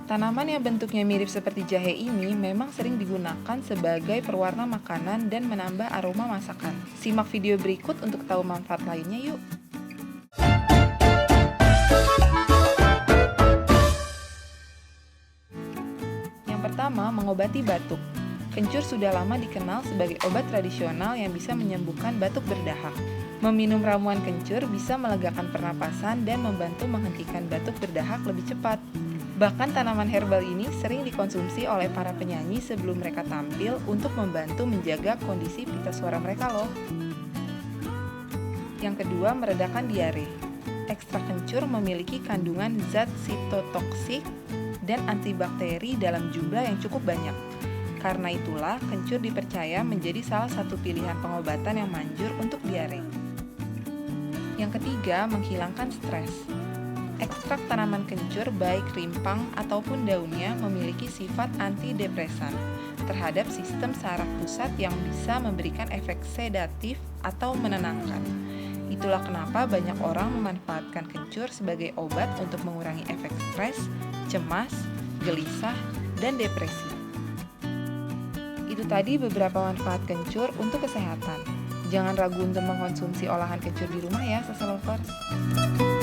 Tanaman yang bentuknya mirip seperti jahe ini memang sering digunakan sebagai pewarna makanan dan menambah aroma masakan. Simak video berikut untuk tahu manfaat lainnya yuk. Yang pertama, mengobati batuk. Kencur sudah lama dikenal sebagai obat tradisional yang bisa menyembuhkan batuk berdahak. Meminum ramuan kencur bisa melegakan pernapasan dan membantu menghentikan batuk berdahak lebih cepat. Bahkan tanaman herbal ini sering dikonsumsi oleh para penyanyi sebelum mereka tampil untuk membantu menjaga kondisi pita suara mereka loh. Yang kedua, meredakan diare. Ekstrak kencur memiliki kandungan zat sitotoksik dan antibakteri dalam jumlah yang cukup banyak. Karena itulah, kencur dipercaya menjadi salah satu pilihan pengobatan yang manjur untuk diare. Yang ketiga, menghilangkan stres. Ekstrak tanaman kencur baik rimpang ataupun daunnya memiliki sifat antidepresan terhadap sistem saraf pusat yang bisa memberikan efek sedatif atau menenangkan. Itulah kenapa banyak orang memanfaatkan kencur sebagai obat untuk mengurangi efek stres, cemas, gelisah, dan depresi. Itu tadi beberapa manfaat kencur untuk kesehatan. Jangan ragu untuk mengkonsumsi olahan kencur di rumah ya, Sasa Lovers.